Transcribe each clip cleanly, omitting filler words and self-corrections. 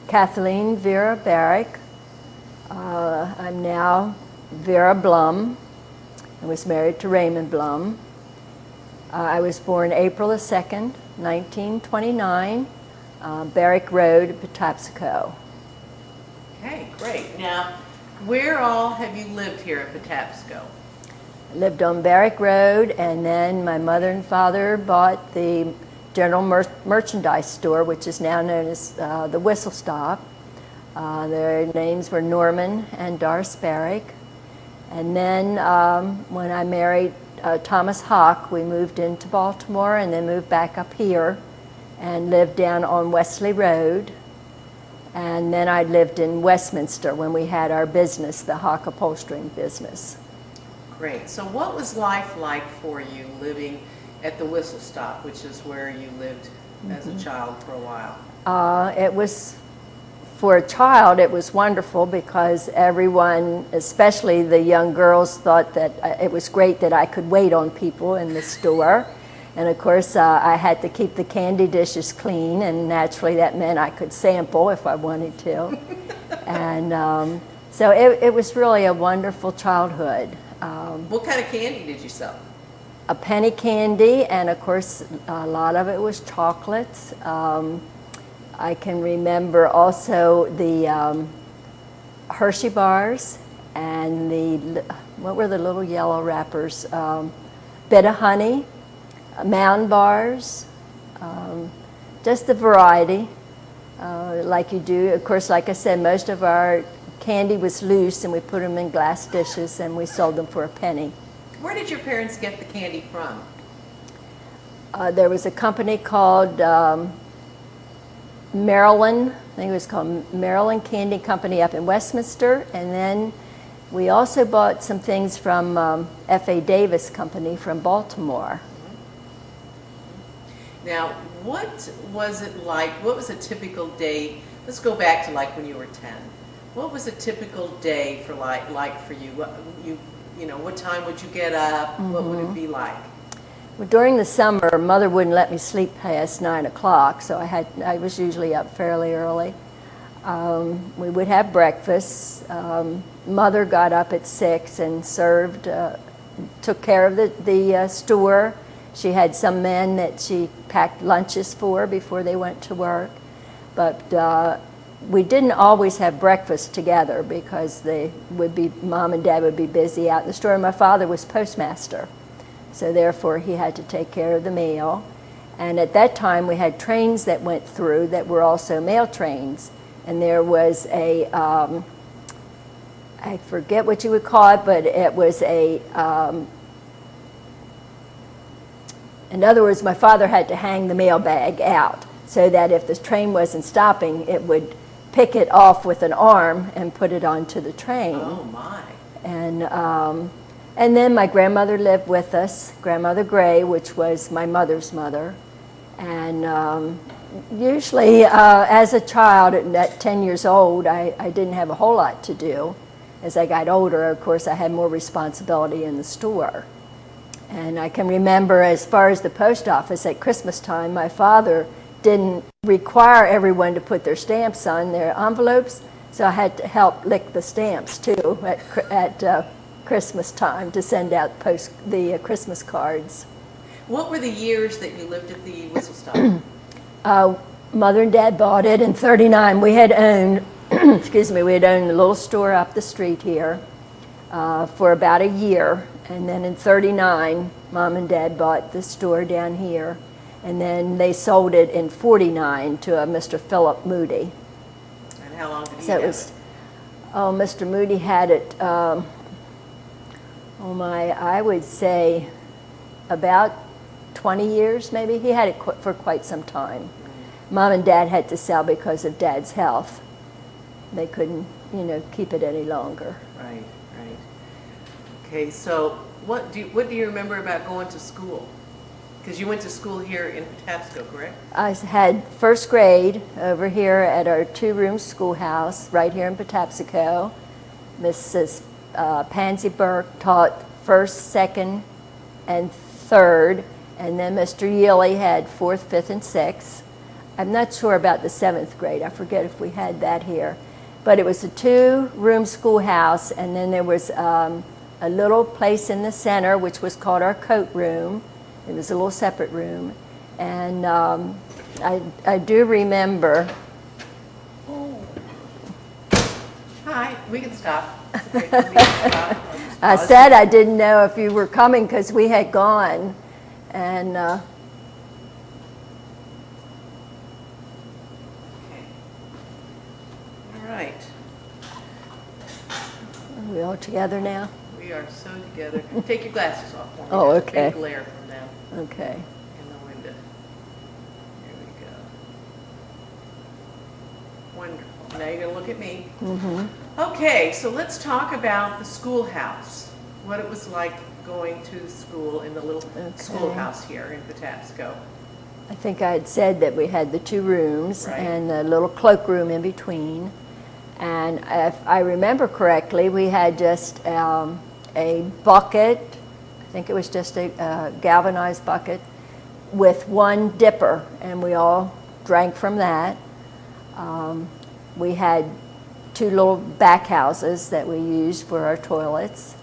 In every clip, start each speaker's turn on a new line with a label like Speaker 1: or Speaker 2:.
Speaker 1: Kathleen Vera Barrick. I'm now Vera Blum. I was married to Raymond Blum. I was born April the 2nd, 1929, Barrick Road, Patapsco.
Speaker 2: Okay, great. Now, where all have you lived here at Patapsco?
Speaker 1: I lived on Barrick Road, and then my mother and father bought the general merchandise store, which is now known as the Whistle Stop. Their names were Norman and Doris Barrick. And then when I married Thomas Hawk, we moved into Baltimore and then moved back up here and lived down on Wesley Road. And then I lived in Westminster when we had our business, the Hawk upholstering business.
Speaker 2: Great. So what was life like for you living at the Whistle Stop, which is where you lived as a child for a while?
Speaker 1: It was, for a child, it was wonderful because everyone, especially the young girls, thought that it was great that I could wait on people in the store. And of course, I had to keep the candy dishes clean, and naturally that meant I could sample if I wanted to. And so it was really a wonderful childhood.
Speaker 2: What kind of candy did you sell?
Speaker 1: A penny candy, and of course a lot of it was chocolates. I can remember also the Hershey bars and the, what were the little yellow wrappers? Bit of honey, Mound bars, just the variety like you do. Of course, like I said, most of our candy was loose, and we put them in glass dishes and we sold them for a penny.
Speaker 2: Where did your parents get the candy from?
Speaker 1: There was a company called Maryland, I think it was called Maryland Candy Company up in Westminster, and then we also bought some things from F.A. Davis Company from Baltimore.
Speaker 2: Now, what was it like? What was a typical day? Let's go back to like when you were 10. What was a typical day for like for you? You know, what time would you get up? Mm-hmm. What would it be like?
Speaker 1: Well, during the summer, Mother wouldn't let me sleep past 9 o'clock, so I was usually up fairly early. We would have breakfast. Mother got up at 6 and served, took care of the store. She had some men that she packed lunches for before they went to work. But we didn't always have breakfast together because Mom and Dad would be busy out in the store. My father was postmaster, so therefore he had to take care of the mail. And at that time we had trains that went through that were also mail trains. And there was a, I forget what you would call it, but it was a, in other words, my father had to hang the mail bag out so that if the train wasn't stopping, it would pick it off with an arm and put it onto the train.
Speaker 2: Oh my!
Speaker 1: And then my grandmother lived with us, Grandmother Gray, which was my mother's mother. And usually, as a child, at 10 years old, I didn't have a whole lot to do. As I got older, of course, I had more responsibility in the store. And I can remember, as far as the post office at Christmas time, my father didn't require everyone to put their stamps on their envelopes, so I had to help lick the stamps too at Christmas time to send out the Christmas cards.
Speaker 2: What were the years that you lived at the Whistle Stop?
Speaker 1: Mother and Dad bought it in '39. We had owned, excuse me, we had owned a little store up the street here for about a year, and then in '39, Mom and Dad bought the store down here. And then they sold it in '49 to a Mr. Philip Moody.
Speaker 2: And how long did he have it?
Speaker 1: Oh, Mr. Moody had it, I would say about 20 years maybe. He had it for quite some time. Mm-hmm. Mom and Dad had to sell because of Dad's health. They couldn't, keep it any longer.
Speaker 2: Right, right. Okay, so what do you remember about going to school? Because you went to school here in Patapsco, correct?
Speaker 1: I had first grade over here at our two-room schoolhouse right here in Patapsco. Mrs. Pansy Burke taught first, second, and third, and then Mr. Yealy had fourth, fifth, and sixth. I'm not sure about the 7th grade. I forget if we had that here. But it was a 2-room schoolhouse, and then there was a little place in the center, which was called our coat room. It was a little separate room. And I do remember.
Speaker 2: Hi, we can stop. Okay, we can stop.
Speaker 1: I said I didn't know if you were coming because we had gone. And
Speaker 2: Okay. All right.
Speaker 1: are we all together now?
Speaker 2: We are so together. Take your glasses off for me.
Speaker 1: Oh,
Speaker 2: There's a
Speaker 1: okay.
Speaker 2: big glare from them
Speaker 1: Okay.
Speaker 2: in the window. Here we go. Wonderful. Now you're going to look at me.
Speaker 1: Mm-hmm.
Speaker 2: Okay, so let's talk about the schoolhouse. What it was like going to school in the little schoolhouse here in Patapsco.
Speaker 1: I think I had said that we had the 2 rooms
Speaker 2: Right.
Speaker 1: and a little cloakroom in between. And if I remember correctly, we had just a bucket. I think it was just a galvanized bucket with 1 dipper, and we all drank from that. We had 2 little back houses that we used for our toilets.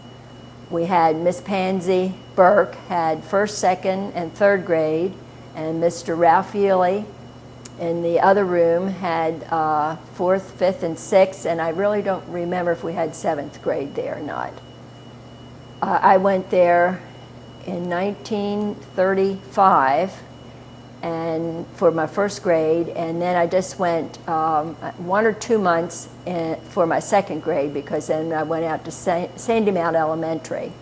Speaker 1: We had Miss Pansy Burke had 1st, 2nd, and 3rd grade, and Mr. Ralph Ely in the other room had 4th, 5th, and 6th, and I really don't remember if we had 7th grade there or not. I went there in 1935 and for my 1st grade, and then I just went 1 or 2 months for my 2nd grade, because then I went out to Sandy Mount Elementary.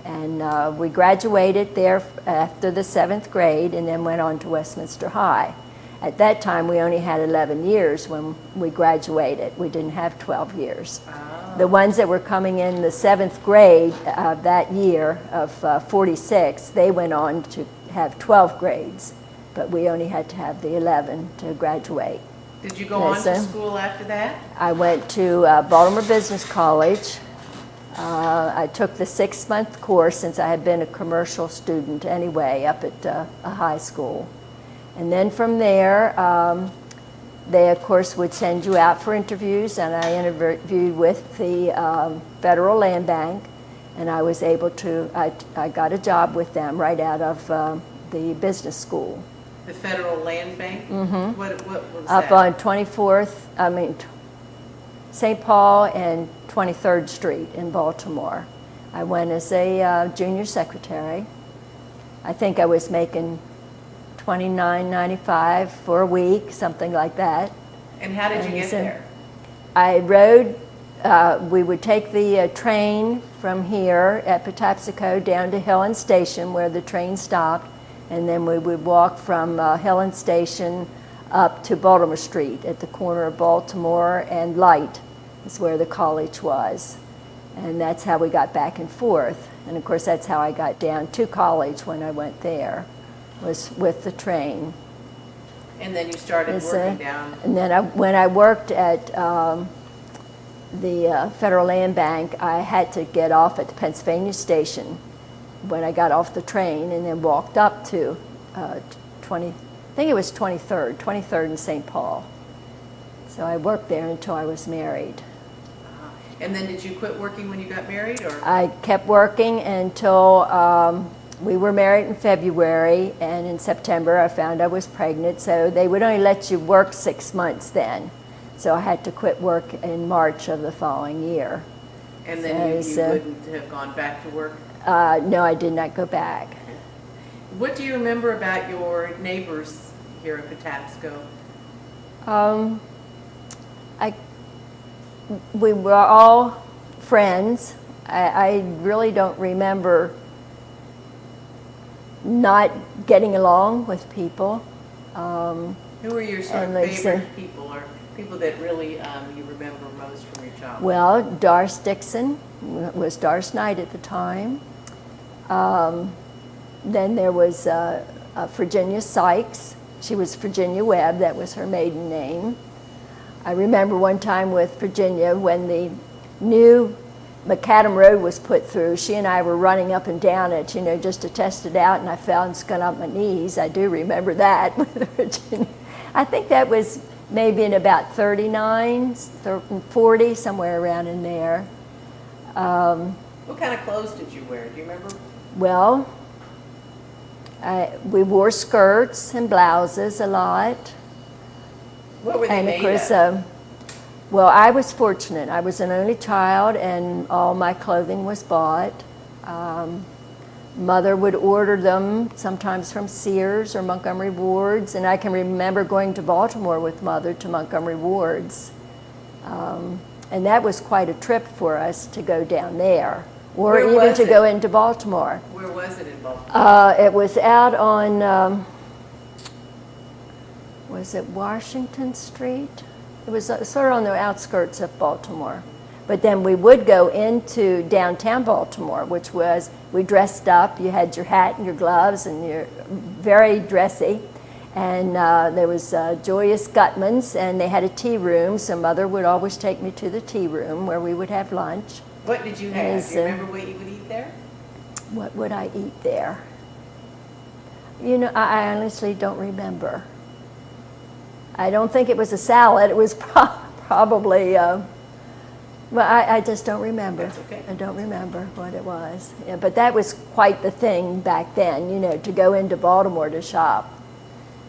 Speaker 1: And we graduated there after the 7th grade and then went on to Westminster High. At that time, we only had 11 years when we graduated. We didn't have 12 years.
Speaker 2: Oh.
Speaker 1: The ones that were coming in the 7th grade that year of 46, they went on to have 12 grades, but we only had to have the 11 to graduate.
Speaker 2: Did you go on to school after that?
Speaker 1: I went to Baltimore Business College. I took the 6-month course since I had been a commercial student anyway up at a high school. And then from there, they of course would send you out for interviews, and I interviewed with the Federal Land Bank, and I was able to, I got a job with them right out of the business school.
Speaker 2: The Federal Land Bank?
Speaker 1: Mm-hmm.
Speaker 2: What was
Speaker 1: Up
Speaker 2: that?
Speaker 1: on 24th, St. Paul and 23rd Street in Baltimore. I went as a junior secretary. I think I was making $29.95 for a week, something like that.
Speaker 2: And how did you get there?
Speaker 1: I rode, we would take the train from here at Patapsco down to Helen Station where the train stopped, and then we would walk from Helen Station up to Baltimore Street at the corner of Baltimore and Light is where the college was. And that's how we got back and forth. And of course that's how I got down to college when I went there, was with the train.
Speaker 2: And then you started working down.
Speaker 1: And then when I worked at the Federal Land Bank, I had to get off at the Pennsylvania station when I got off the train, and then walked up to I think it was 23rd and St. Paul. So I worked there until I was married.
Speaker 2: And then did you quit working when you got married, or?
Speaker 1: I kept working until we were married in February, and in September I found I was pregnant, so they would only let you work 6 months then. So I had to quit work in March of the following year.
Speaker 2: And then you wouldn't have gone back to work?
Speaker 1: No, I did not go back.
Speaker 2: What do you remember about your neighbors here in Patapsco?
Speaker 1: We were all friends. I really don't remember not getting along with people.
Speaker 2: Who were your sort of favorite people, or people that really you remember most from your childhood?
Speaker 1: Well, Doris Dixon was Doris Knight at the time. Then there was Virginia Sykes. She was Virginia Webb. That was her maiden name. I remember one time with Virginia when the new Macadam Road was put through, she and I were running up and down it, you know, just to test it out, and I fell and scun up my knees. I do remember that with Virginia. I think that was maybe in about 39, 40, somewhere around in there.
Speaker 2: What kind of clothes did you wear? Do you remember?
Speaker 1: Well, we wore skirts and blouses a lot.
Speaker 2: What were they
Speaker 1: And of
Speaker 2: made
Speaker 1: course,
Speaker 2: of?
Speaker 1: well, I was fortunate. I was an only child, and all my clothing was bought. Mother would order them sometimes from Sears or Montgomery Ward's, and I can remember going to Baltimore with Mother to Montgomery Ward's. And that was quite a trip for us to go down there, or
Speaker 2: Where
Speaker 1: even
Speaker 2: was
Speaker 1: to
Speaker 2: it?
Speaker 1: go into Baltimore.
Speaker 2: Where was it in Baltimore?
Speaker 1: It was out on, was it Washington Street? It was sort of on the outskirts of Baltimore. But then we would go into downtown Baltimore, which was, we dressed up, you had your hat and your gloves, and you're very dressy. And there was Joyous Gutman's, and they had a tea room, so Mother would always take me to the tea room where we would have lunch.
Speaker 2: What did you have? Do you remember what you would eat there?
Speaker 1: What would I eat there? You know, I honestly don't remember. I don't think it was a salad. It was probably, well, I just don't remember.
Speaker 2: That's okay.
Speaker 1: I don't remember what it was. Yeah, but that was quite the thing back then, you know, to go into Baltimore to shop.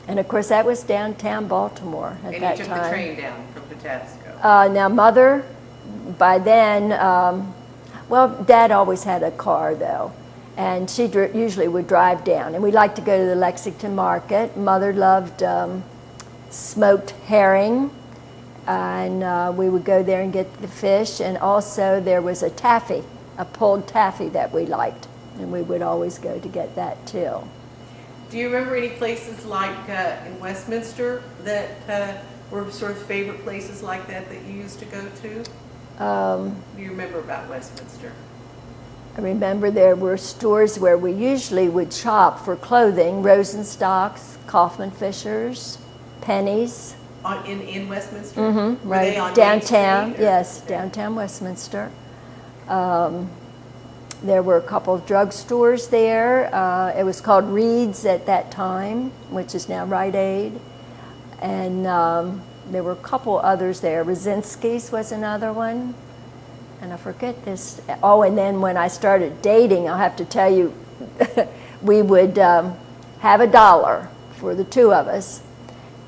Speaker 1: And of course, that was downtown Baltimore at that time.
Speaker 2: And you took the train down from Patapsco.
Speaker 1: Now, Mother, by then, well, Dad always had a car, though. And she usually would drive down. And we liked to go to the Lexington Market. Mother loved smoked herring. And we would go there and get the fish. And also, there was a taffy, a pulled taffy that we liked. And we would always go to get that, too.
Speaker 2: Do you remember any places like in Westminster that were sort of favorite places like that that you used to go to? Do you remember about Westminster?
Speaker 1: I remember there were stores where we usually would shop for clothing, Rosenstock's, Kaufman Fisher's, Penny's.
Speaker 2: In Westminster?
Speaker 1: Mm-hmm,
Speaker 2: Were
Speaker 1: right.
Speaker 2: they on
Speaker 1: Downtown,
Speaker 2: Main Street, or?
Speaker 1: yes, downtown Westminster. There were a couple of drugstores there. It was called Reed's at that time, which is now Rite Aid. And there were a couple others there. Rosinski's was another one. And I forget this. Oh, and then when I started dating, I'll have to tell you, we would have $1 for the two of us.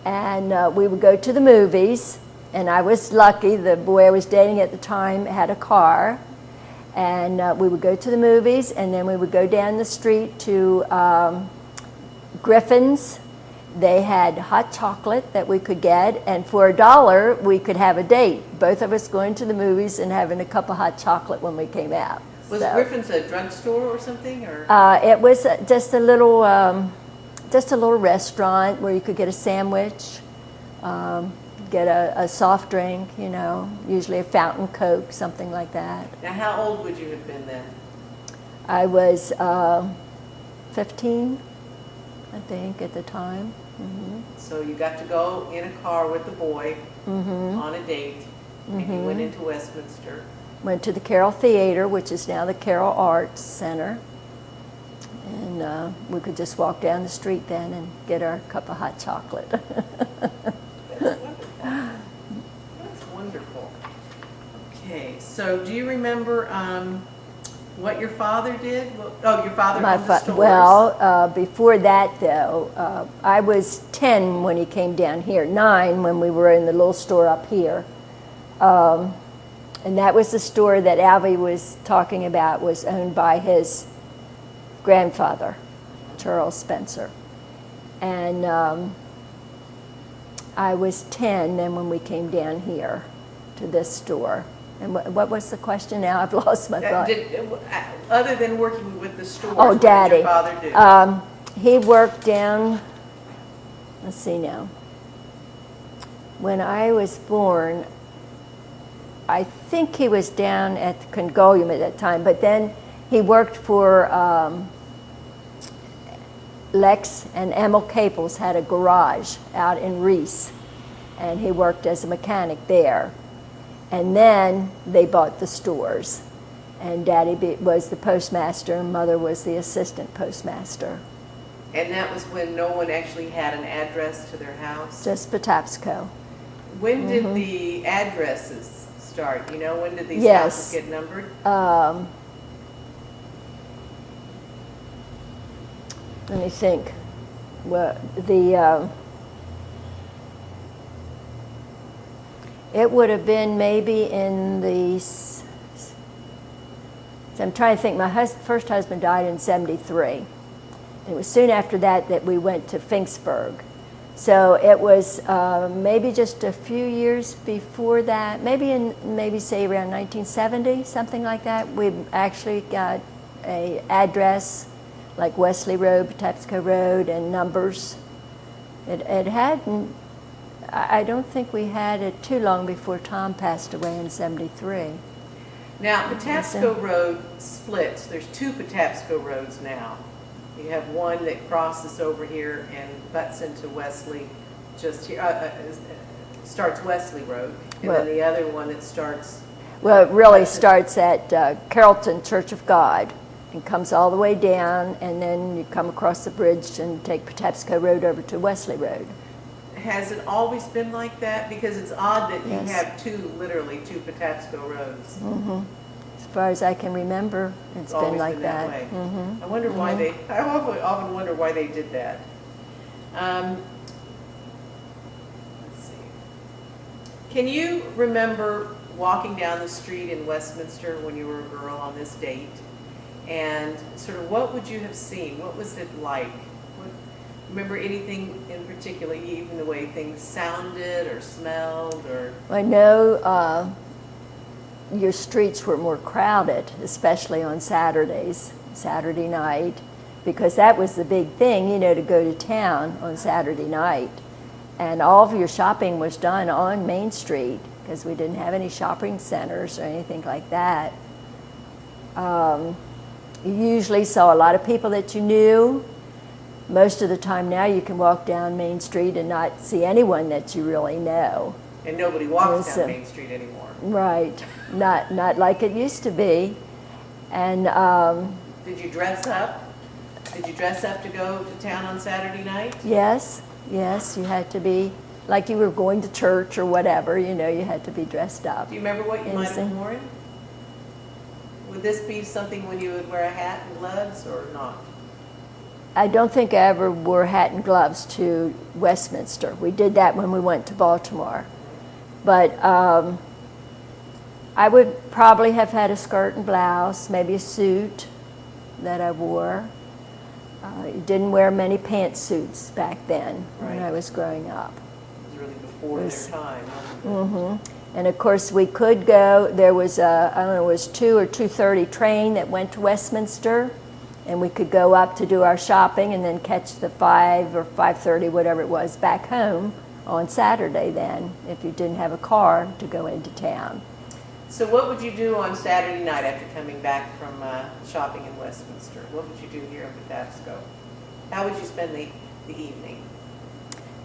Speaker 1: And we would go to the movies. And I was lucky, the boy I was dating at the time had a car. And we would go to the movies, and then we would go down the street to Griffin's. They had hot chocolate that we could get, and for $1, we could have a date. Both of us going to the movies and having a cup of hot chocolate when we came out.
Speaker 2: Was Griffin's a drugstore or something, or?
Speaker 1: It was just a little restaurant where you could get a sandwich, get a soft drink, you know, usually a fountain Coke, something like that.
Speaker 2: Now, how old would you have been then?
Speaker 1: I was 15, I think, at the time. Mm-hmm.
Speaker 2: So you got to go in a car with the boy
Speaker 1: Mm-hmm.
Speaker 2: on a date, and you went into Westminster.
Speaker 1: Went to the Carroll Theater, which is now the Carroll Arts Center. And we could just walk down the street then and get our cup of hot chocolate.
Speaker 2: That's wonderful. Okay, so do you remember what your father did? Oh, your father owned the stores.
Speaker 1: Well, before that, though, I was 10 when he came down here, 9 when we were in the little store up here. And that was the store that Alvy was talking about, was owned by his grandfather, Charles Spencer. And I was 10 then when we came down here to this store. And what was the question now? I've lost my thought.
Speaker 2: Other than working with the stores,
Speaker 1: Oh,
Speaker 2: what
Speaker 1: Daddy.
Speaker 2: did your father do?
Speaker 1: He worked down, let's see now. When I was born, I think he was down at the Congolium at that time, but then he worked for Lex and Emil Caples had a garage out in Reese, and he worked as a mechanic there. And then they bought the stores, and Daddy was the postmaster, and Mother was the assistant postmaster.
Speaker 2: And that was when no one actually had an address to their house?
Speaker 1: Just Patapsco.
Speaker 2: When did the addresses start? You know, when did these
Speaker 1: Yes.
Speaker 2: houses get numbered?
Speaker 1: Let me think. Well, it would have been maybe in the, I'm trying to think, my first husband died in 73. It was soon after that that we went to Finksburg. So it was maybe just a few years before that, maybe say around 1970, something like that. We actually got a address like Wesley Road, Patapsco Road, and numbers. It hadn't, I don't think we had it too long before Tom passed away in 73.
Speaker 2: Now, Patapsco Road splits. There's two Patapsco Roads now. You have one that crosses over here and butts into Wesley, just here, starts Wesley Road, and then the other one that starts...
Speaker 1: Well, it really starts at Carrollton Church of God and comes all the way down, and then you come across the bridge and take Patapsco Road over to Wesley Road.
Speaker 2: Has it always been like that? Because it's odd that
Speaker 1: Yes.
Speaker 2: you have literally two Patapsco roads.
Speaker 1: As far as I can remember, it's been
Speaker 2: always
Speaker 1: like
Speaker 2: been
Speaker 1: that.
Speaker 2: way. I wonder why they, I often wonder why they did that. Let's see. Can you remember walking down the street in Westminster when you were a girl on this date? And sort of what would you have seen? What was it like? Remember anything in particular, even the way things sounded or smelled? Or
Speaker 1: I know your streets were more crowded, especially on Saturdays, Saturday night, because that was the big thing, you know, to go to town on Saturday night. And all of your shopping was done on Main Street, because we didn't have any shopping centers or anything like that. You usually saw a lot of people that you knew. Most of the time now you can walk down Main Street and not see anyone that you really know.
Speaker 2: And nobody walks down Main Street anymore.
Speaker 1: Right. Not like it used to be. And
Speaker 2: did you dress up? Did you dress up to go to town on Saturday night?
Speaker 1: Yes, you had to be, like you were going to church or whatever, you know, you had to be dressed up.
Speaker 2: Do you remember what you might have worn? Would this be something when you would wear a hat and gloves or not?
Speaker 1: I don't think I ever wore hat and gloves to Westminster. We did that when we went to Baltimore. But I would probably have had a skirt and blouse, maybe a suit that I wore. You didn't wear many pantsuits back then when I was growing up.
Speaker 2: It was really before their time.
Speaker 1: And of course we could go, there was a, I don't know, it was 2 or 2:30 train that went to Westminster, and we could go up to do our shopping and then catch the 5 or 5:30, whatever it was, back home on Saturday then, if you didn't have a car to go into town.
Speaker 2: So what would you do on Saturday night after coming back from shopping in Westminster? What would you do here in Patapsco? How would you spend the evening?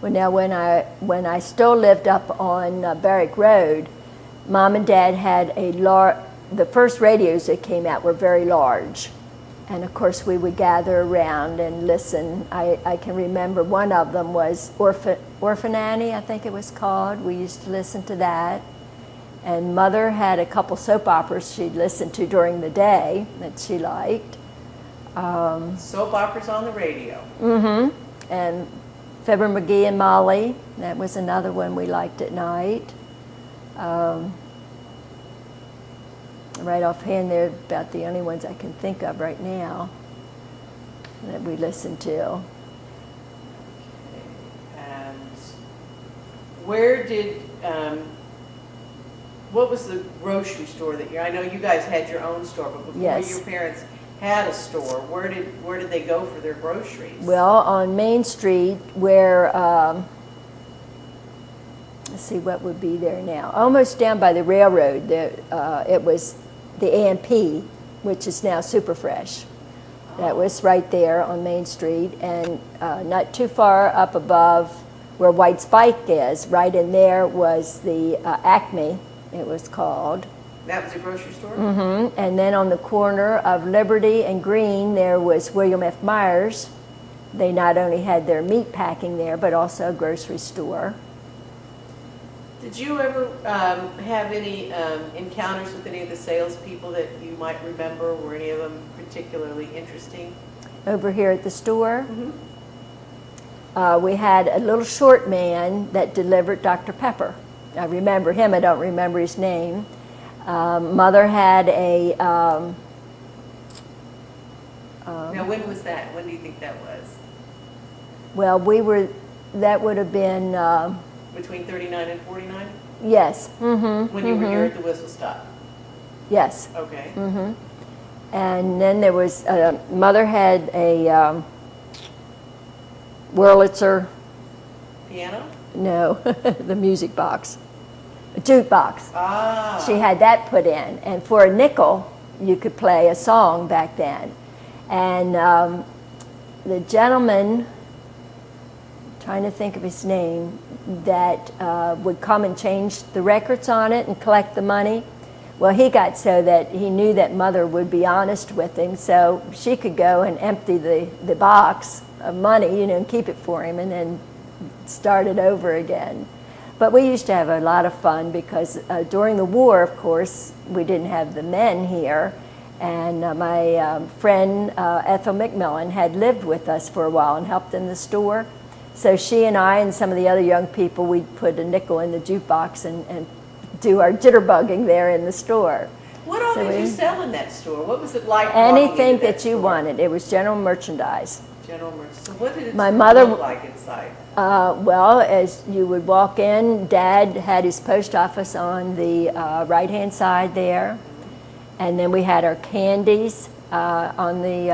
Speaker 1: Well, now when I still lived up on Barrack Road, Mom and Dad had the first radios that came out were very large. And of course we would gather around and listen. I can remember one of them was Orphan Annie, I think it was called. We used to listen to that. And Mother had a couple soap operas she'd listen to during the day that she liked.
Speaker 2: Soap operas on the radio.
Speaker 1: And Fibber McGee and Molly, that was another one we liked at night. Right offhand, they're about the only ones I can think of right now that we listened to.
Speaker 2: Okay. And where did, what was the grocery store that I know you guys had your own store, but before your parents had a store, where did they go for their groceries?
Speaker 1: Well, on Main Street where, let's see what would be there now, almost down by the railroad, it was the A&P, which is now Superfresh. That was right there on Main Street, and not too far up above where White Spike is, right in there was the Acme, it was called.
Speaker 2: That was a grocery store?
Speaker 1: And then on the corner of Liberty and Green, there was William F. Myers, they not only had their meat packing there, but also a grocery store.
Speaker 2: Did you ever have any encounters with any of the salespeople that you might remember? Were any of them particularly interesting?
Speaker 1: Over here at the store,
Speaker 2: Mm-hmm.
Speaker 1: we had a little short man that delivered Dr. Pepper. I remember him. I don't remember his name. Mother had a...
Speaker 2: Now, when was that? When do you think that was?
Speaker 1: well, that would have been...
Speaker 2: Between 39 and 49?
Speaker 1: yes. Mm-hmm.
Speaker 2: When you were here at the Whistle Stop?
Speaker 1: Yes.
Speaker 2: Okay.
Speaker 1: Mm-hmm. And then there was... Mother had a Wurlitzer...
Speaker 2: Piano?
Speaker 1: No, the music box. A jukebox.
Speaker 2: Ah.
Speaker 1: She had that put in, and for a nickel, you could play a song back then. And the gentleman, trying to think of his name, that would come and change the records on it and collect the money, well, he got so that he knew that Mother would be honest with him, so she could go and empty the box of money, you know, and keep it for him, and then start it over again. But we used to have a lot of fun because during the war, of course, we didn't have the men here. And my friend Ethel McMillan had lived with us for a while and helped in the store. So she and I and some of the other young people, we'd put a nickel in the jukebox and do our jitterbugging there in the store.
Speaker 2: What all did you sell in that store? What was it like?
Speaker 1: Anything that you wanted. It was general merchandise.
Speaker 2: General merchandise. So what did it
Speaker 1: look
Speaker 2: like inside?
Speaker 1: Well, as you would walk in, Dad had his post office on the right-hand side there. And then we had our candies on the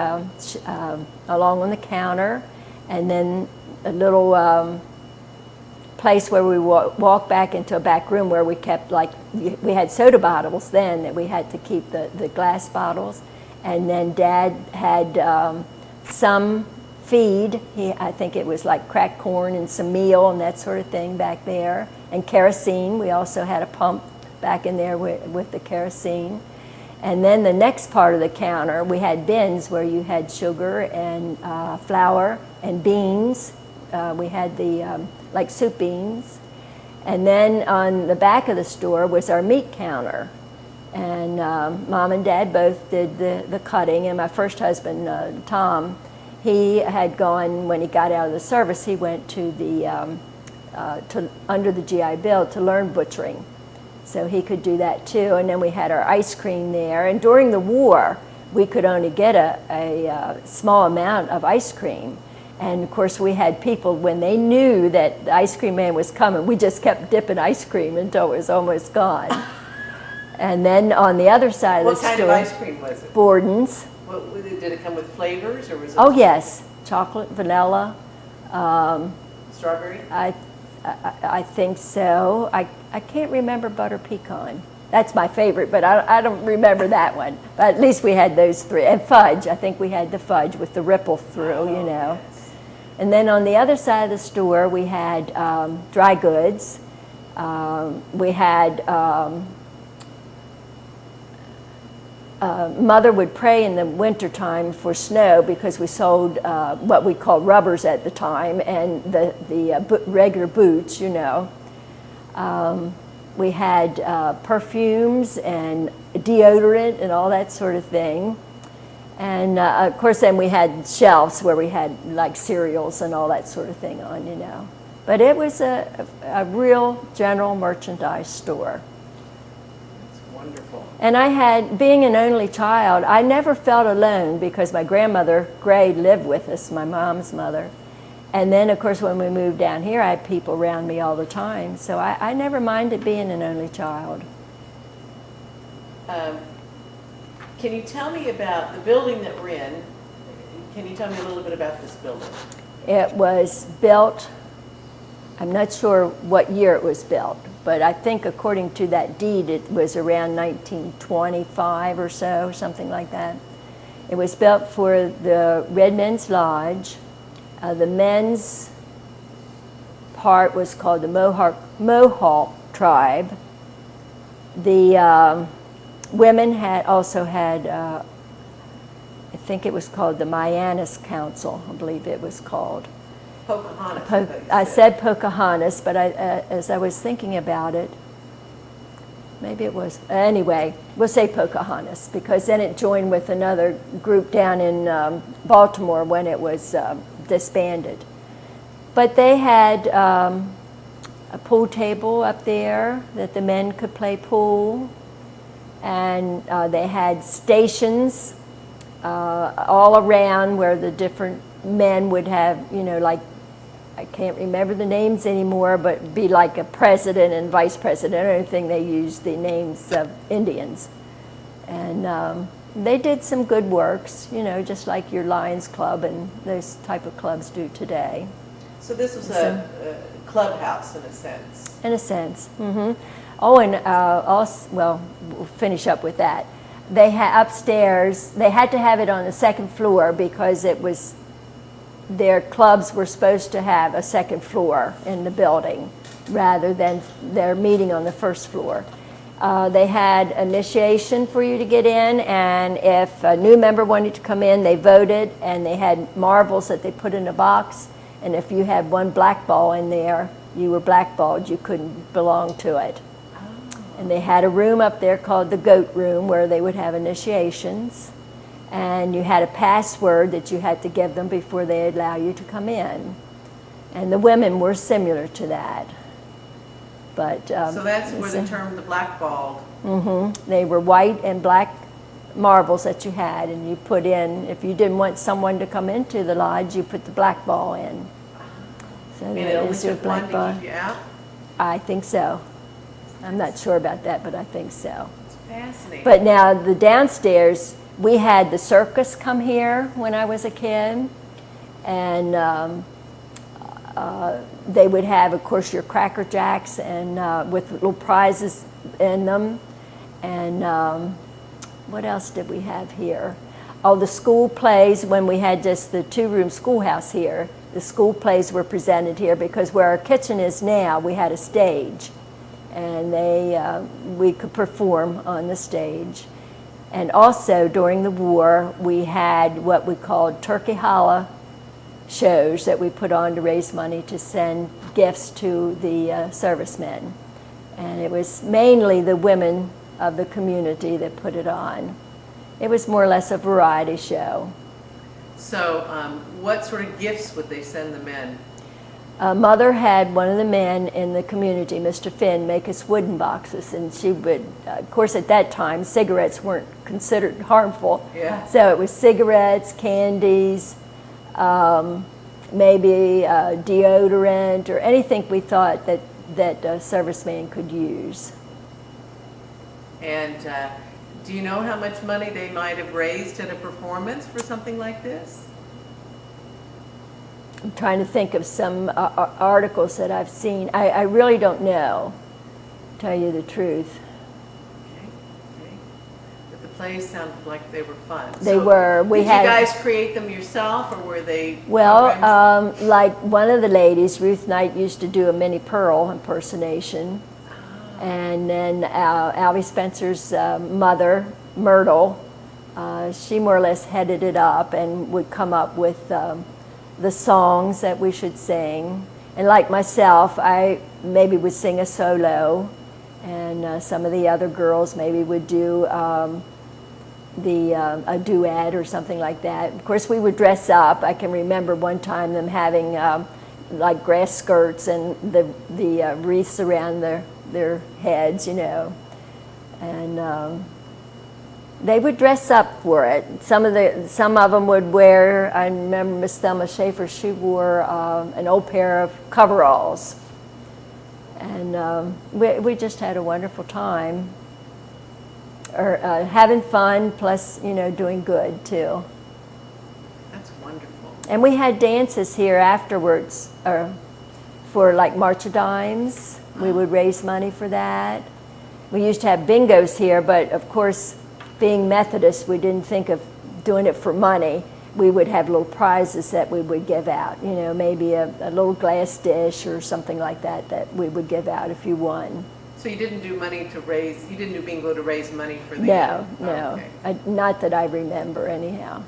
Speaker 1: along on the counter, and then a little place where we walk back into a back room where we kept, like, we had soda bottles then that we had to keep the glass bottles, and then Dad had some feed. I think it was like cracked corn and some meal and that sort of thing back there, and kerosene. We also had a pump back in there with the kerosene. And then the next part of the counter, we had bins where you had sugar and flour and beans. We had the like soup beans. And then on the back of the store was our meat counter. And Mom and Dad both did the cutting. And my first husband, Tom, he had gone, when he got out of the service, he went to the under the GI Bill to learn butchering. So he could do that too. And then we had our ice cream there. And during the war, we could only get a small amount of ice cream. And of course, we had people, when they knew that the ice cream man was coming, we just kept dipping ice cream until it was almost gone. And then on the other side of the store,
Speaker 2: what kind of ice cream was it?
Speaker 1: Borden's.
Speaker 2: Did it come with flavors, or was it?
Speaker 1: Oh yes, chocolate, vanilla.
Speaker 2: Strawberry?
Speaker 1: I think so. I can't remember butter pecan. That's my favorite, but I don't remember that one. But at least we had those three. And fudge. I think we had the fudge with the ripple through, you know.
Speaker 2: Yes.
Speaker 1: And then on the other side of the store, we had dry goods. We had... Mother would pray in the wintertime for snow because we sold what we called rubbers at the time, and the regular boots, you know. We had perfumes and deodorant and all that sort of thing. And of course then we had shelves where we had like cereals and all that sort of thing on, you know. But it was a real general merchandise store.
Speaker 2: Wonderful.
Speaker 1: And I had, being an only child, I never felt alone because my grandmother, Gray, lived with us, my mom's mother. And then, of course, when we moved down here, I had people around me all the time. So I never minded being an only child.
Speaker 2: Can you tell me about the building that we're in? Can you tell me a little bit about this building?
Speaker 1: It was built, I'm not sure what year it was built, but I think according to that deed, it was around 1925 or so, something like that. It was built for the Red Men's Lodge. The men's part was called the Mohawk tribe. The women also had I think it was called the Mayanis Council, I believe it was called.
Speaker 2: Pocahontas.
Speaker 1: I said Pocahontas, but as I was thinking about it, maybe it was, anyway, we'll say Pocahontas, because then it joined with another group down in Baltimore when it was disbanded. But they had a pool table up there that the men could play pool, and they had stations all around where the different men would have, you know, like, I can't remember the names anymore, but be like a president and vice president or anything. They used the names of Indians. And they did some good works, you know, just like your Lions Club and those type of clubs do today.
Speaker 2: So this was a clubhouse in a sense.
Speaker 1: In a sense. Mm-hmm. Oh, and also, well, we'll finish up with that. They had upstairs, they had to have it on the second floor because it was, their clubs were supposed to have a second floor in the building rather than their meeting on the first floor. They had initiation for you to get in, and if a new member wanted to come in, they voted, and they had marbles that they put in a box, and if you had one black ball in there, you were blackballed, you couldn't belong to it. And they had a room up there called the goat room where they would have initiations. And you had a password that you had to give them before they allow you to come in. And the women were similar to that. But
Speaker 2: so that's where the term the blackballed.
Speaker 1: Mm-hmm. They were white and black marbles that you had, and you put in, if you didn't want someone to come into the lodge, you put the black ball in. So
Speaker 2: And it only took one to keep you out?
Speaker 1: I think so. I'm not sure about that, but I think so.
Speaker 2: It's fascinating.
Speaker 1: But now the downstairs, we had the circus come here when I was a kid, and they would have, of course, your Cracker Jacks and with little prizes in them. And what else did we have here? Oh, the school plays, when we had just the two-room schoolhouse here, the school plays were presented here because where our kitchen is now, we had a stage. And we could perform on the stage. And also during the war, we had what we called Turkey Holla shows that we put on to raise money to send gifts to the servicemen. And it was mainly the women of the community that put it on. It was more or less a variety show.
Speaker 2: So what sort of gifts would they send the men?
Speaker 1: Mother had one of the men in the community, Mr. Finn, make us wooden boxes, and she would, of course at that time, cigarettes weren't considered harmful.
Speaker 2: Yeah.
Speaker 1: So it was cigarettes, candies, maybe deodorant, or anything we thought that a serviceman could use.
Speaker 2: And do you know how much money they might have raised at a performance for something like this?
Speaker 1: I'm trying to think of some articles that I've seen. I really don't know, to tell you the truth.
Speaker 2: Okay. But the plays sounded like they were fun.
Speaker 1: They were.
Speaker 2: Did you guys create them yourself, or were they?
Speaker 1: Well, like one of the ladies, Ruth Knight, used to do a Minnie Pearl impersonation. Oh. And then Alvy Spencer's mother, Myrtle, she more or less headed it up and would come up with the songs that we should sing. And like myself, I maybe would sing a solo, and some of the other girls maybe would do a duet or something like that. Of course, we would dress up. I can remember one time them having like grass skirts and the wreaths around their heads, you know. And they would dress up for it. Some of them would wear, I remember Miss Thelma Schaefer, she wore an old pair of coveralls. And we just had a wonderful time, or having fun, plus, you know, doing good too.
Speaker 2: That's wonderful.
Speaker 1: And we had dances here afterwards, for like March of Dimes. We would raise money for that. We used to have bingos here, but of course, being Methodist, we didn't think of doing it for money. We would have little prizes that we would give out, you know, maybe a little glass dish or something like that we would give out if you won.
Speaker 2: So you didn't do money to raise, you didn't do bingo to raise money for the...
Speaker 1: No,
Speaker 2: no.
Speaker 1: Okay. Not that I remember anyhow.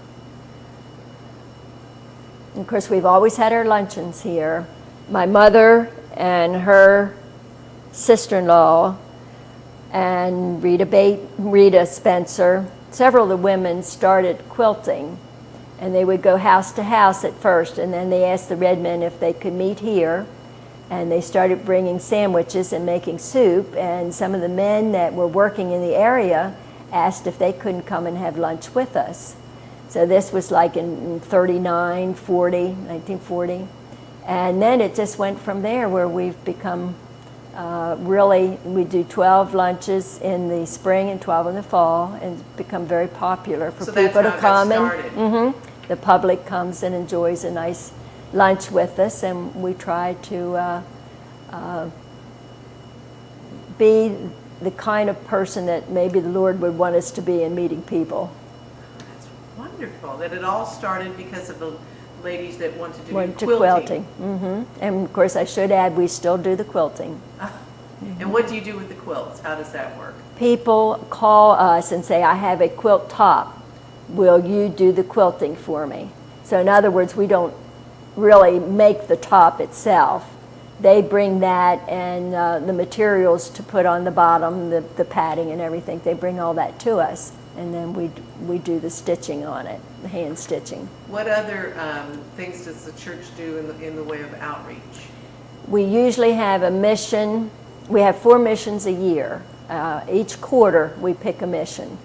Speaker 1: Of course, we've always had our luncheons here. My mother and her sister-in-law and Rita Spencer, several of the women started quilting, and they would go house to house at first, and then they asked the red men if they could meet here, and they started bringing sandwiches and making soup, and some of the men that were working in the area asked if they couldn't come and have lunch with us. So this was like in 1940, and then it just went from there, where we've become really, we do 12 lunches in the spring and 12 in the fall, and it's become very popular for people to come. And the public comes and enjoys a nice lunch with us, and we try to be the kind of person that maybe the Lord would want us to be in meeting people.
Speaker 2: That's wonderful that it all started because of the ladies that want to do
Speaker 1: quilting. And of course, I should add, we still do the quilting.
Speaker 2: And what do you do with the quilts? How does that work?
Speaker 1: People call us and say, I have a quilt top. Will you do the quilting for me? So in other words, we don't really make the top itself. They bring that and the materials to put on the bottom, the padding and everything. They bring all that to us, and then we do the stitching on it, the hand stitching.
Speaker 2: What other things does the church do in the way of outreach? We
Speaker 1: usually have a mission. We have 4 missions a year. Each quarter we pick a mission.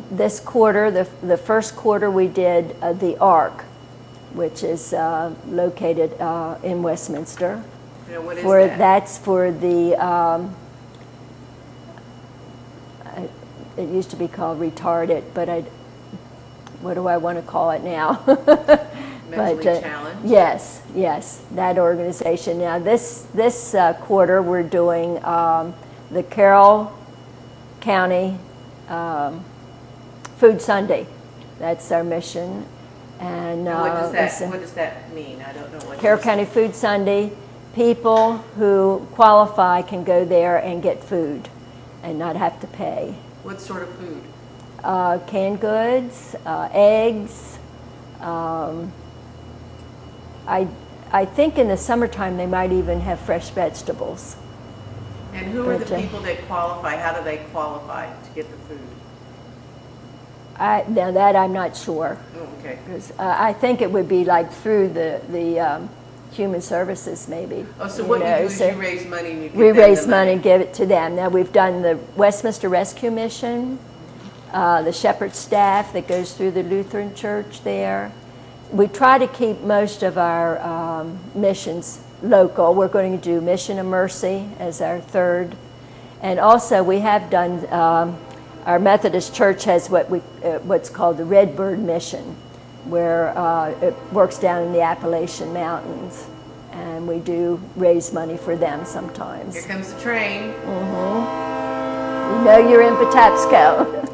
Speaker 1: This quarter, the first quarter, we did the Ark, which is located in Westminster.
Speaker 2: What is that?
Speaker 1: That's for the, it used to be called retarded, but what do I want to call it now?
Speaker 2: Mentally challenged?
Speaker 1: Yes, that organization. Now this quarter we're doing the Carroll County Food Sunday. That's our mission. And
Speaker 2: what does that mean? I don't know what.
Speaker 1: Carroll County Food Sunday, people who qualify can go there and get food and not have to pay.
Speaker 2: What sort of food?
Speaker 1: Canned goods, eggs. I think in the summertime they might even have fresh vegetables.
Speaker 2: And who are the people that qualify? How do they qualify to get the food?
Speaker 1: Now that I'm not sure.
Speaker 2: Oh, okay.
Speaker 1: I think it would be like through the Human Services maybe.
Speaker 2: Oh, so what you do is you raise money and you give
Speaker 1: we
Speaker 2: them
Speaker 1: raise
Speaker 2: the money
Speaker 1: and give it to them. Now we've done the Westminster Rescue Mission, the shepherd staff that goes through the Lutheran Church there. We try to keep most of our missions local. We're going to do Mission of Mercy as our third. And also we have done, our Methodist Church has what's called the Redbird Mission, where it works down in the Appalachian Mountains. And we do raise money for them sometimes.
Speaker 2: Here comes the train.
Speaker 1: You know you're in Patapsco.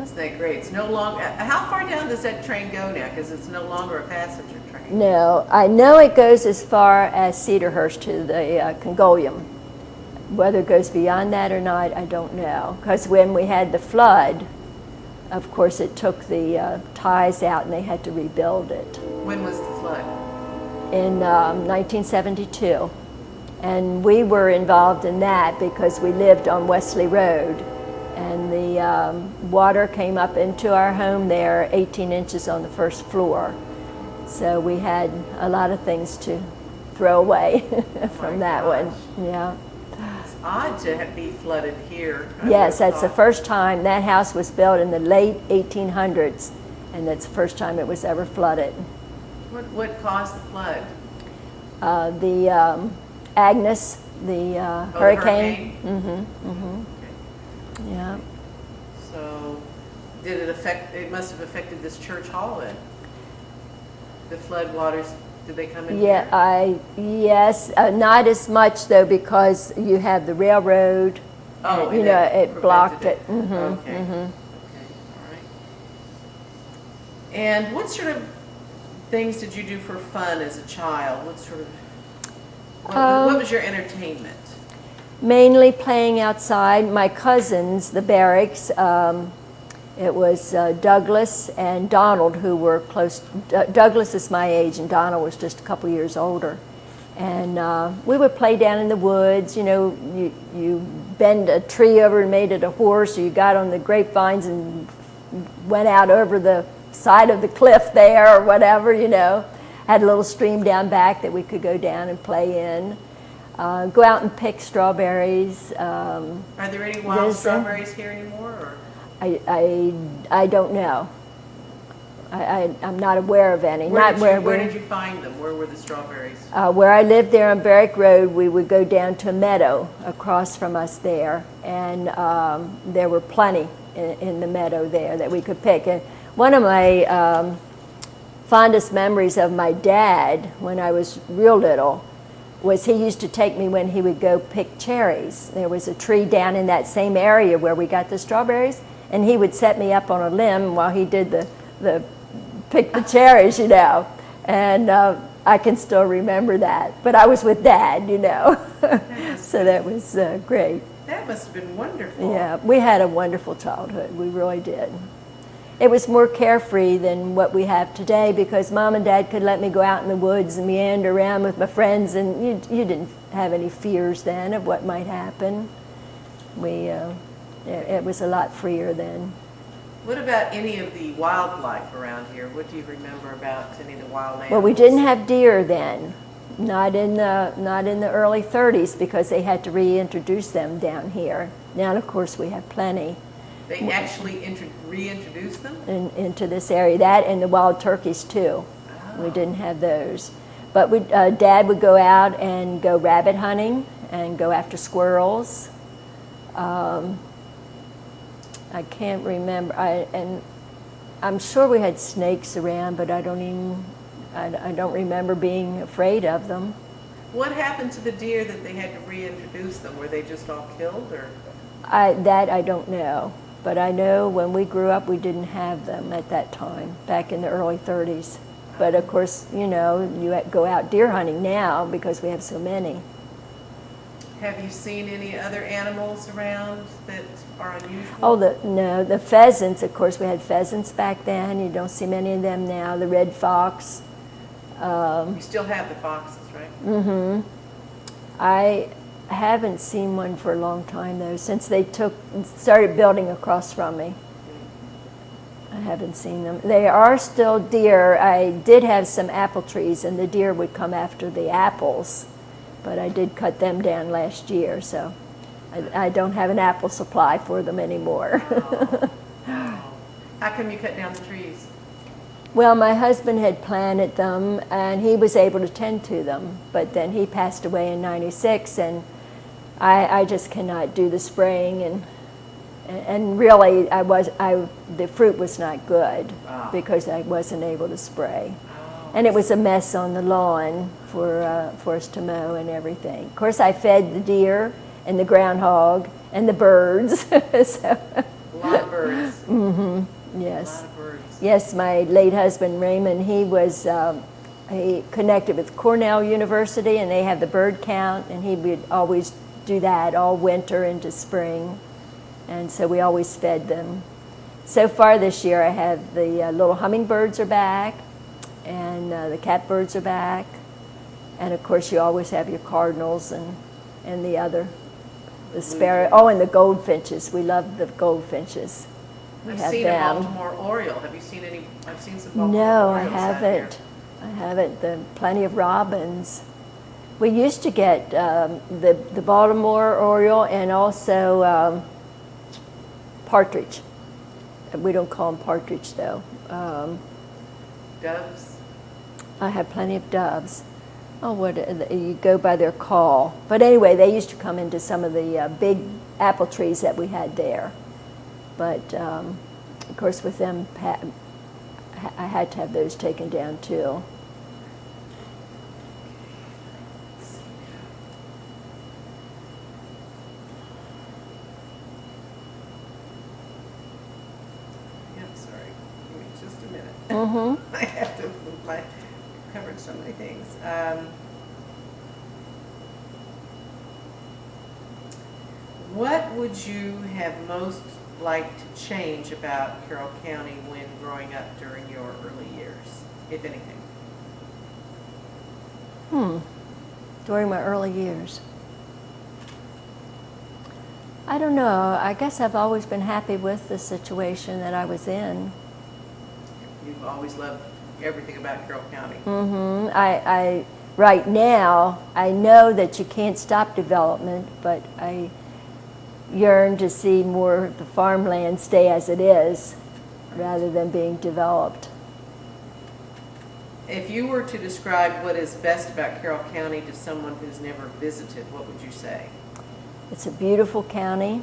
Speaker 2: Isn't that great? It's no longer. How far down does that train go now? Because it's no longer a passenger train.
Speaker 1: No, I know it goes as far as Cedarhurst to the Congolium. Whether it goes beyond that or not, I don't know. Because when we had the flood, of course, it took the ties out and they had to rebuild it.
Speaker 2: When was the flood?
Speaker 1: In 1972. And we were involved in that because we lived on Wesley Road. And the water came up into our home there 18 inches on the first floor. So we had a lot of things to throw away from that one. Yeah.
Speaker 2: It's odd to be flooded here.
Speaker 1: Yes, that's the first time. That house was built in the late 1800s, and that's the first time it was ever flooded.
Speaker 2: What caused the flood?
Speaker 1: The Agnes, the hurricane.
Speaker 2: Okay.
Speaker 1: Yeah.
Speaker 2: So, did it affect? It must have affected this church hall then. The flood waters. Did they come in here?
Speaker 1: Yes, not as much though, because you have the railroad.
Speaker 2: Oh,
Speaker 1: you know, it blocked it.
Speaker 2: Okay. Okay. All right. And what sort of things did you do for fun as a child? What was your entertainment?
Speaker 1: Mainly playing outside. My cousins, the Barracks, It was Douglas and Donald who were close. Douglas is my age, and Donald was just a couple years older. And we would play down in the woods. You know, you bend a tree over and made it a horse, or you got on the grapevines and went out over the side of the cliff there, or whatever. You know, had a little stream down back that we could go down and play in. Go out and pick strawberries.
Speaker 2: Are there any wild strawberries here anymore? Or?
Speaker 1: I don't know. I'm not aware of any.
Speaker 2: Where did you find them? Where were the strawberries?
Speaker 1: Where I lived there on Berwick Road, we would go down to a meadow across from us there, and there were plenty in the meadow there that we could pick. And one of my fondest memories of my dad when I was real little was he used to take me when he would go pick cherries. There was a tree down in that same area where we got the strawberries, and he would set me up on a limb while he did the pick the cherries, you know. And I can still remember that. But I was with Dad, you know. So that was great.
Speaker 2: That must have been wonderful.
Speaker 1: Yeah, we had a wonderful childhood. We really did. It was more carefree than what we have today because Mom and Dad could let me go out in the woods and meander around with my friends, and you didn't have any fears then of what might happen. It was a lot freer then.
Speaker 2: What about any of the wildlife around here? What do you remember about any of the wild animals?
Speaker 1: Well, we didn't have deer then, not in the early 30s because they had to reintroduce them down here. Now, of course, we have plenty.
Speaker 2: They actually reintroduced them?
Speaker 1: Into this area. That and the wild turkeys, too. Oh. We didn't have those. But Dad would go out and go rabbit hunting and go after squirrels. I can't remember. And I'm sure we had snakes around, but I don't remember being afraid of them.
Speaker 2: What happened to the deer that they had to reintroduce them? Were they just all killed, or?
Speaker 1: That I don't know. But I know when we grew up, we didn't have them at that time, back in the early 30s. But of course, you know, you go out deer hunting now because we have so many.
Speaker 2: Have you seen any other animals around that are unusual?
Speaker 1: Oh, no, the pheasants, of course, we had pheasants back then. You don't see many of them now. The red fox.
Speaker 2: You still have the foxes, right?
Speaker 1: Mm-hmm. I haven't seen one for a long time, though, since they started building across from me. I haven't seen them. They are still deer. I did have some apple trees, and the deer would come after the apples, but I did cut them down last year, so I don't have an apple supply for them anymore.
Speaker 2: Oh. How come you cut down the trees?
Speaker 1: Well, my husband had planted them, and he was able to tend to them, but then he passed away in '96, and I just cannot do the spraying, and really the fruit was not good because I wasn't able to spray. And it was a mess on the lawn for us to mow and everything. Of course, I fed the deer and the groundhog and the birds. So.
Speaker 2: A lot of birds.
Speaker 1: Mm-hmm. Yes.
Speaker 2: A lot of birds.
Speaker 1: Yes, my late husband Raymond, he connected with Cornell University, and they have the bird count, and he would always do that all winter into spring, and so we always fed them. So far this year, I have the little hummingbirds are back, and the catbirds are back, and of course you always have your cardinals and the sparrow. Oh, and the goldfinches. We love the goldfinches.
Speaker 2: I've seen a Baltimore Oriole. Have you seen any? I've seen some Baltimore
Speaker 1: No,
Speaker 2: Orioles
Speaker 1: I haven't. I haven't. Plenty of robins. We used to get the Baltimore Oriole and also partridge. We don't call them partridge, though.
Speaker 2: Doves?
Speaker 1: I have plenty of doves. Oh, you go by their call. But anyway, they used to come into some of the big apple trees that we had there. But, of course, with them, I had to have those taken down, too. Mm-hmm.
Speaker 2: I have to move my, covered so many things. What would you have most like to change about Carroll County when growing up during your early years, if anything?
Speaker 1: During my early years. I don't know. I guess I've always been happy with the situation that I was in.
Speaker 2: You've always loved everything about Carroll County.
Speaker 1: I right now, I know that you can't stop development, but I yearn to see more of the farmland stay as it is rather than being developed.
Speaker 2: If you were to describe what is best about Carroll County to someone who's never visited, what would you say?
Speaker 1: It's a beautiful county.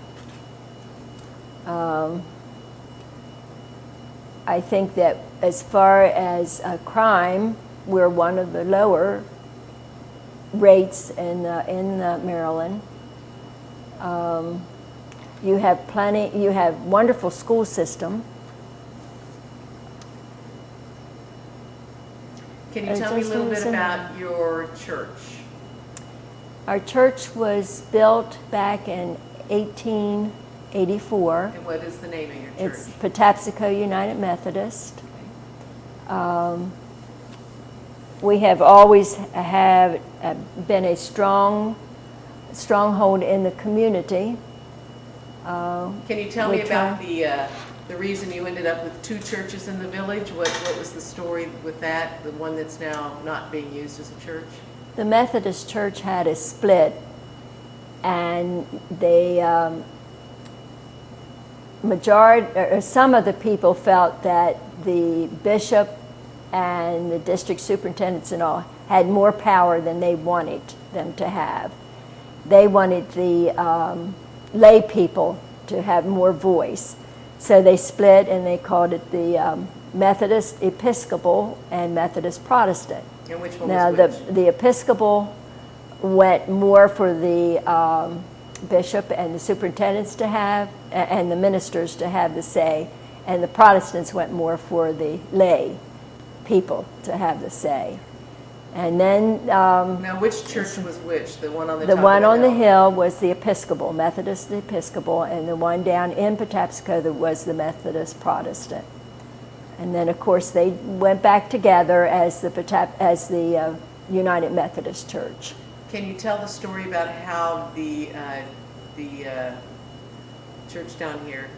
Speaker 1: I think that as far as crime, we're one of the lower rates in Maryland. You have wonderful school system.
Speaker 2: Can you tell me a little bit about your church?
Speaker 1: Our church was built back in 1884.
Speaker 2: And what is the name of your church?
Speaker 1: It's Patapsco United Methodist. We have always been a stronghold in the community.
Speaker 2: Can you tell me about the reason you ended up with two churches in the village? What was the story with that, the one that's now not being used as a church?
Speaker 1: The Methodist Church had a split, and some of the people felt that the bishop and the district superintendents and all had more power than they wanted them to have. They wanted the lay people to have more voice. So they split, and they called it the Methodist Episcopal and Methodist Protestant.
Speaker 2: And which one
Speaker 1: now,
Speaker 2: was which?
Speaker 1: The Episcopal went more for the bishop and the superintendents to have, and the ministers to have the say, and the Protestants went more for the lay people to have the say. And then
Speaker 2: now, which church was which? The one on the
Speaker 1: the
Speaker 2: top
Speaker 1: one
Speaker 2: of
Speaker 1: on
Speaker 2: the
Speaker 1: the hill was the Episcopal, Methodist Episcopal, and the one down in Patapsco that was the Methodist Protestant. And then, of course, they went back together as the United Methodist Church.
Speaker 2: Can you tell the story about how the church down here,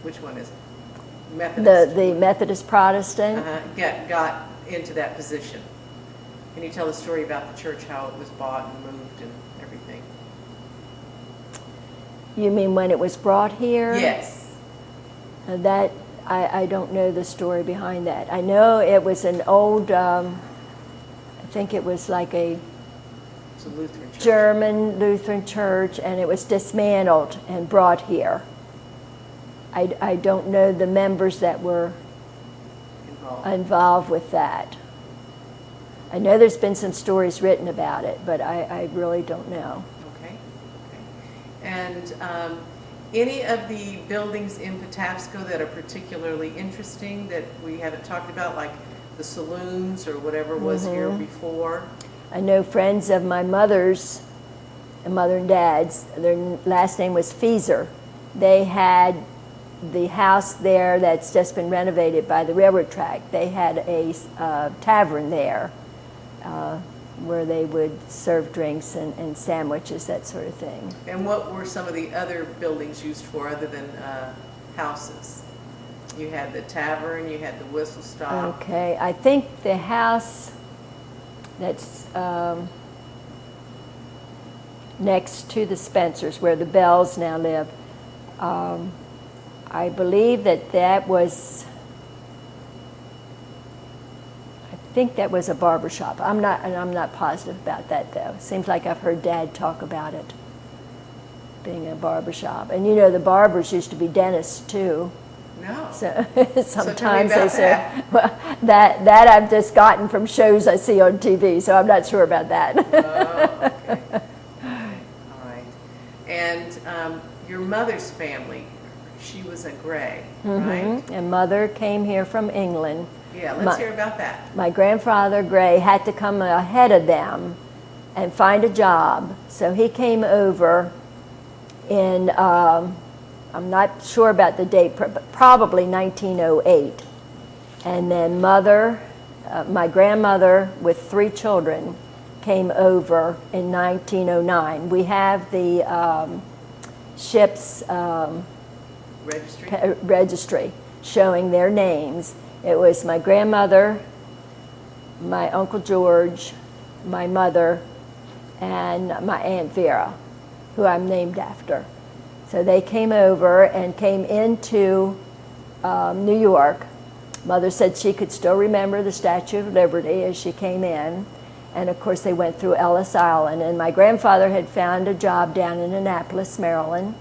Speaker 2: which one is it? Methodist?
Speaker 1: The Methodist Protestant.
Speaker 2: Got into that position. Can you tell the story about the church, how it was bought and moved and everything?
Speaker 1: You mean when it was brought here?
Speaker 2: Yes.
Speaker 1: That I don't know the story behind that. I know it was an old, I think it was like a
Speaker 2: Lutheran church.
Speaker 1: German Lutheran church, and it was dismantled and brought here. I don't know the members that were involved with that. I know there's been some stories written about it, but I really don't know.
Speaker 2: Okay. And any of the buildings in Patapsco that are particularly interesting that we haven't talked about, like the saloons or whatever was here before?
Speaker 1: I know friends of my mother's, mother and dad's, their last name was Fieser. They had the house there that's just been renovated by the railroad track. They had a tavern there where they would serve drinks and sandwiches, that sort of thing.
Speaker 2: And what were some of the other buildings used for other than houses? You had the tavern, you had the whistle stop.
Speaker 1: Okay, I think the house that's next to the Spencers, where the Bells now live, I believe that was, I think that was a barber shop. I'm not positive about that, though. Seems like I've heard Dad talk about it being a barber shop. And you know, the barbers used to be dentists too.
Speaker 2: No.
Speaker 1: So sometimes
Speaker 2: so
Speaker 1: they say, well, that I've just gotten from shows I see on TV, so I'm not sure about that.
Speaker 2: Oh, okay. All right. And your mother's family, she was a Gray, right?
Speaker 1: And Mother came here from England.
Speaker 2: Yeah, let's hear about that.
Speaker 1: My grandfather, Gray, had to come ahead of them and find a job. So he came over in I'm not sure about the date, but probably 1908. And then my grandmother with 3 children came over in 1909. We have the ship's registry showing their names. It was my grandmother, my Uncle George, my mother, and my Aunt Vera, who I'm named after. So they came over and came into New York. Mother said she could still remember the Statue of Liberty as she came in. And of course they went through Ellis Island. And my grandfather had found a job down in Annapolis, Maryland.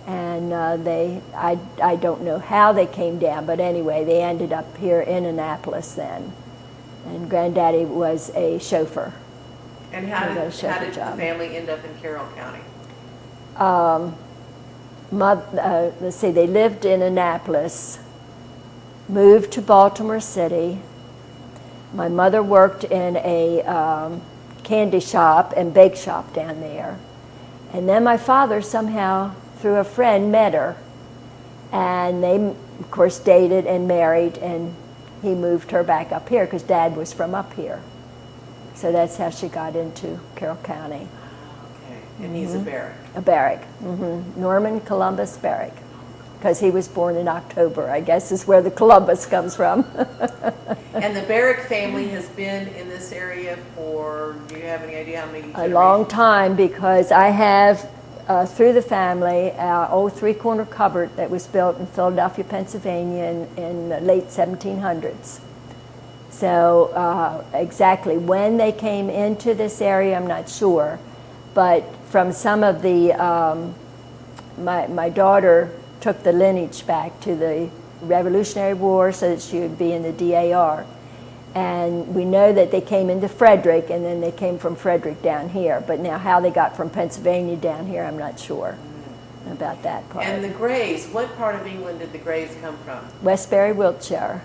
Speaker 1: And I don't know how they came down, but anyway, they ended up here in Annapolis then. And Granddaddy was a chauffeur.
Speaker 2: And how did the family end up in Carroll County?
Speaker 1: Let's see, they lived in Annapolis, moved to Baltimore City. My mother worked in a candy shop and bake shop down there. And then my father somehow, through a friend, met her. And they, of course, dated and married, and he moved her back up here because Dad was from up here. So that's how she got into Carroll County.
Speaker 2: Okay, and he's a Barrick.
Speaker 1: A Barrick, Norman Columbus Barrick, because he was born in October, I guess is where the Columbus comes from.
Speaker 2: And the Barrick family has been in this area for, do you have any idea how many generations?
Speaker 1: A long time, because I have, through the family, our old 3-corner cupboard that was built in Philadelphia, Pennsylvania in the late 1700s. So exactly when they came into this area, I'm not sure. But from some of the, my daughter took the lineage back to the Revolutionary War so that she would be in the DAR. And we know that they came into Frederick, and then they came from Frederick down here. But now how they got from Pennsylvania down here, I'm not sure about that part.
Speaker 2: And the Greys, what part of England did the Greys come from?
Speaker 1: Westbury, Wiltshire.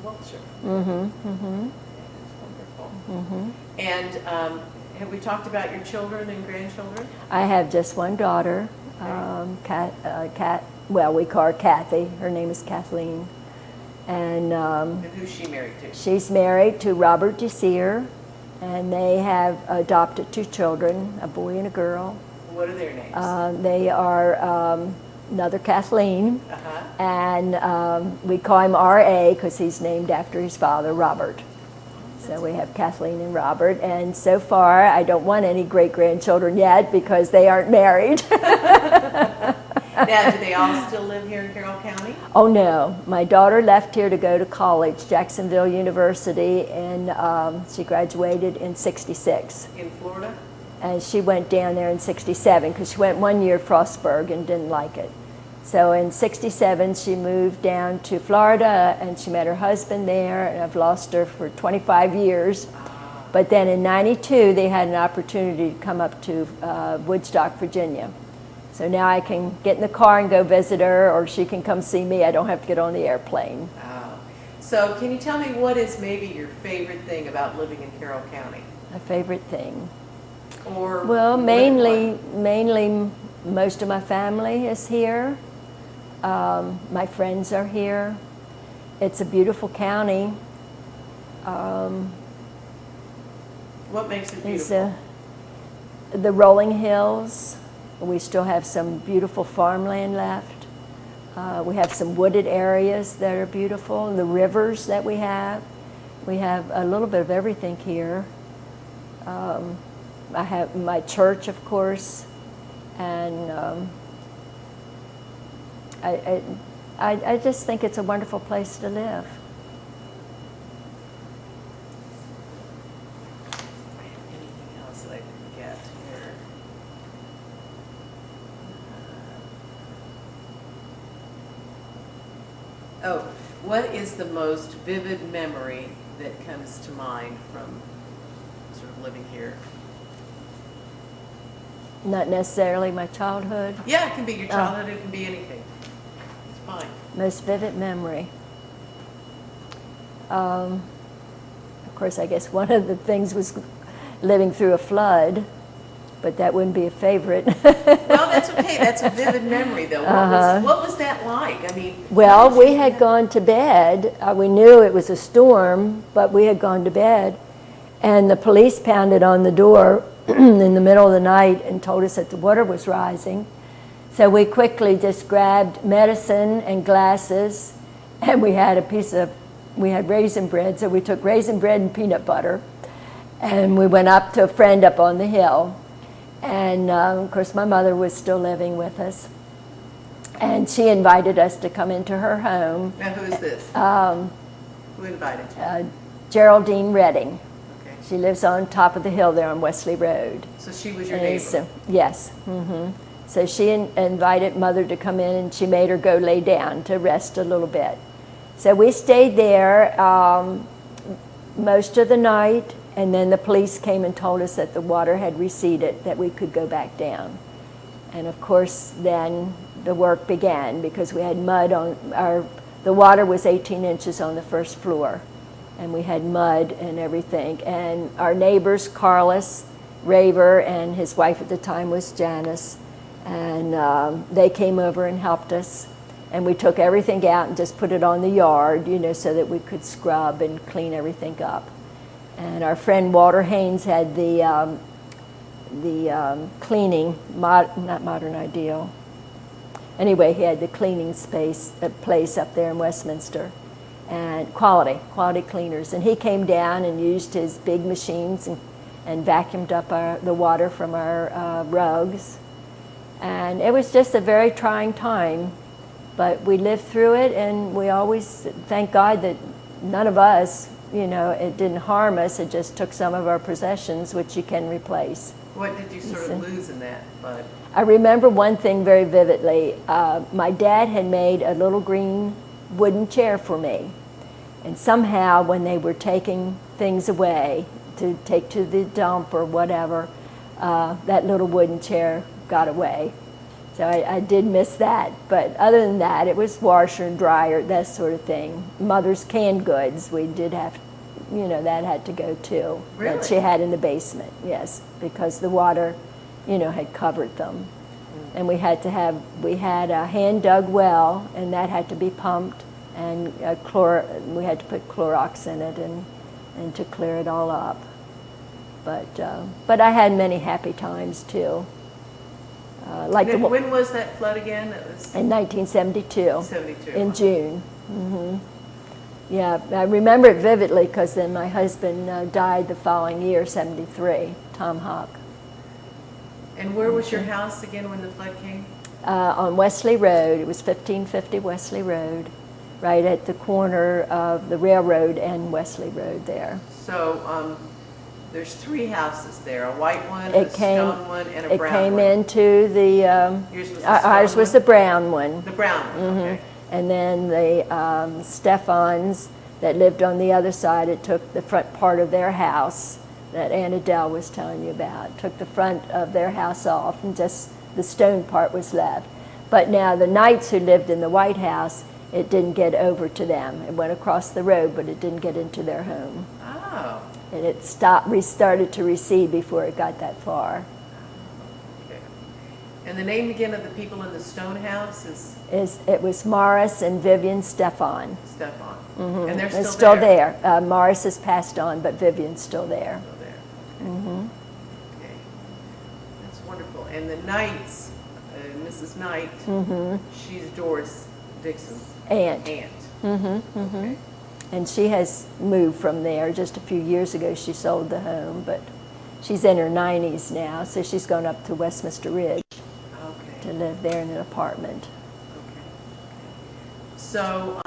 Speaker 2: Wiltshire.
Speaker 1: Mm-hmm.
Speaker 2: That's wonderful. And have we talked about your children and grandchildren?
Speaker 1: I have just one daughter, well, we call her Kathy. Her name is Kathleen. And
Speaker 2: who's she married to?
Speaker 1: She's married to Robert Desir, and they have adopted 2 children, a boy and a girl.
Speaker 2: What are their names?
Speaker 1: They are another Kathleen, and we call him R.A. because he's named after his father, Robert. So we have Kathleen and Robert, and so far I don't want any great-grandchildren yet because they aren't married.
Speaker 2: Now, do they all still live here in Carroll County?
Speaker 1: Oh no, my daughter left here to go to college, Jacksonville University, and she graduated in '66.
Speaker 2: In Florida?
Speaker 1: And she went down there in '67 because she went 1 year at Frostburg and didn't like it. So in '67 she moved down to Florida, and she met her husband there, and I've lost her for 25 years. But then in '92 they had an opportunity to come up to Woodstock, Virginia. So now I can get in the car and go visit her, or she can come see me. I don't have to get on the airplane.
Speaker 2: Oh. So can you tell me what is maybe your favorite thing about living in Carroll County?
Speaker 1: A favorite thing?
Speaker 2: Or
Speaker 1: well, mainly most of my family is here. My friends are here. It's a beautiful county.
Speaker 2: What makes it beautiful?
Speaker 1: The rolling hills. We still have some beautiful farmland left. We have some wooded areas that are beautiful. The rivers that we have a little bit of everything here. I have my church, of course, and I just think it's a wonderful place to live.
Speaker 2: Anything else that I didn't get here? Oh, what is the most vivid memory that comes to mind from sort of living here?
Speaker 1: Not necessarily my childhood.
Speaker 2: Yeah, it can be your childhood, it can be anything. It's fine.
Speaker 1: Most vivid memory. Of course, I guess one of the things was living through a flood, but that wouldn't be a favorite.
Speaker 2: Well, that's okay. That's a vivid memory, though. What was that like? I mean,
Speaker 1: well, we had gone to bed. We knew it was a storm, but we had gone to bed. And the police pounded on the door in the middle of the night and told us that the water was rising. So we quickly just grabbed medicine and glasses, and we had we had raisin bread, so we took raisin bread and peanut butter, and we went up to a friend up on the hill. And of course my mother was still living with us, and she invited us to come into her home.
Speaker 2: Now who is this? Who invited you?
Speaker 1: Geraldine Redding.
Speaker 2: Okay.
Speaker 1: She lives on top of the hill there on Wesley Road.
Speaker 2: So she was your neighbor?
Speaker 1: So, yes. So she invited Mother to come in, and she made her go lay down to rest a little bit. So we stayed there most of the night, and then the police came and told us that the water had receded, that we could go back down. And of course then the work began, because we had mud on the water was 18 inches on the first floor, and we had mud and everything. And our neighbors, Carlos Raver, and his wife at the time was Janice, and they came over and helped us. And we took everything out and just put it on the yard, you know, so that we could scrub and clean everything up. And our friend Walter Haynes had the cleaning, not Modern Ideal. Anyway, he had the cleaning place up there in Westminster, and quality cleaners. And he came down and used his big machines and vacuumed up the water from our rugs. And it was just a very trying time. But we lived through it, and we always thank God that none of us, you know, it didn't harm us. It just took some of our possessions, which you can replace.
Speaker 2: What did you sort of lose in that flood?
Speaker 1: I remember one thing very vividly. My dad had made a little green wooden chair for me. And somehow when they were taking things away to take to the dump or whatever, that little wooden chair got away. So I did miss that, but other than that, it was washer and dryer, that sort of thing. Mother's canned goods, we did have, you know, that had to go too.
Speaker 2: Really?
Speaker 1: That she had in the basement, yes, because the water, you know, had covered them. And we had a hand-dug well, and that had to be pumped, and we had to put Clorox in it and to clear it all up. But I had many happy times too.
Speaker 2: When was that flood again? It was
Speaker 1: in 1972.
Speaker 2: 72.
Speaker 1: In June. Yeah, I remember it vividly because then my husband died the following year, 73, Tom Hawk.
Speaker 2: And where was your house again when the flood came?
Speaker 1: On Wesley Road. It was 1550 Wesley Road, right at the corner of the railroad and Wesley Road there.
Speaker 2: So there's three houses there, a white one, a stone one, and a brown one. It came
Speaker 1: into the, ours was the brown one.
Speaker 2: The brown one, okay.
Speaker 1: And then the Stephans that lived on the other side, it took the front part of their house that Aunt Adele was telling you about. Took the front of their house off, and just the stone part was left. But now the Knights who lived in the White House, it didn't get over to them. It went across the road, but it didn't get into their home.
Speaker 2: Oh.
Speaker 1: And it restarted to recede before it got that far.
Speaker 2: Okay. And the name again of the people in the stone house is?
Speaker 1: It was Morris and Vivian Stefan.
Speaker 2: Stefan.
Speaker 1: Mm-hmm.
Speaker 2: And they're still there?
Speaker 1: It's still there. Morris has passed on, but Vivian's still there.
Speaker 2: Still there. Okay. Okay. That's wonderful. And the Knights, Mrs. Knight, she's Doris Dixon's
Speaker 1: aunt.
Speaker 2: Okay.
Speaker 1: And she has moved from there. Just a few years ago she sold the home, but she's in her 90s now, so she's gone up to Westminster Ridge to live there in an apartment.
Speaker 2: Okay. So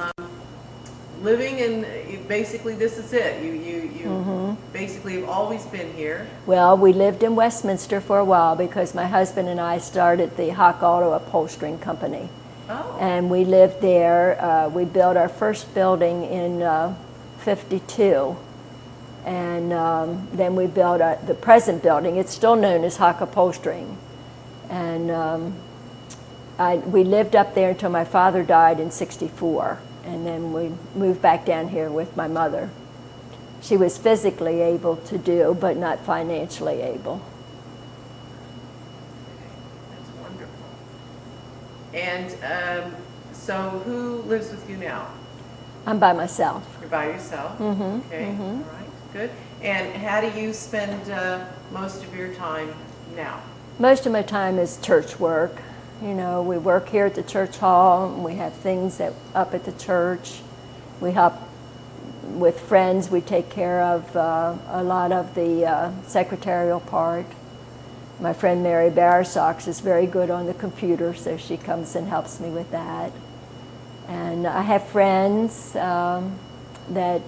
Speaker 2: living in, basically this is it. You basically have always been here.
Speaker 1: Well, we lived in Westminster for a while because my husband and I started the Hawk Auto Upholstering Company.
Speaker 2: Oh.
Speaker 1: And we lived there. We built our first building in 52. And then we built the present building. It's still known as Hawk Upholstering. And we lived up there until my father died in 64. And then we moved back down here with my mother. She was physically able to do, but not financially able.
Speaker 2: That's wonderful. And so who lives with you now?
Speaker 1: I'm by myself.
Speaker 2: You're by yourself?
Speaker 1: Mm-hmm.
Speaker 2: Okay,
Speaker 1: Mm-hmm.
Speaker 2: all right, good. And how do you spend most of your time now?
Speaker 1: Most of my time is church work. You know, we work here at the church hall, and we have things up at the church. We help with friends. We take care of a lot of the secretarial part. My friend Mary Barsox is very good on the computer, so she comes and helps me with that. And I have friends that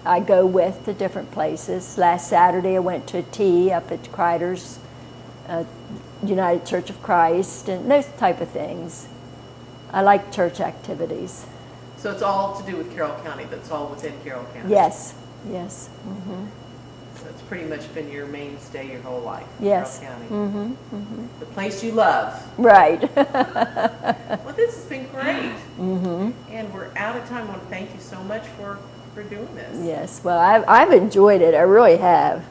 Speaker 1: I go with to different places. Last Saturday I went to a tea up at Kreider's United Church of Christ, and those type of things. I like church activities.
Speaker 2: So it's all to do with Carroll County, that's all within Carroll County?
Speaker 1: Yes, yes. Mm-hmm.
Speaker 2: So it's pretty much been your mainstay your whole life,
Speaker 1: Yes.
Speaker 2: Carroll County.
Speaker 1: Mm-hmm. Mm-hmm.
Speaker 2: The place you love.
Speaker 1: Right.
Speaker 2: Well, this has been great.
Speaker 1: Mm-hmm.
Speaker 2: And we're out of time. I want to thank you so much for doing this.
Speaker 1: Yes, well, I've enjoyed it. I really have.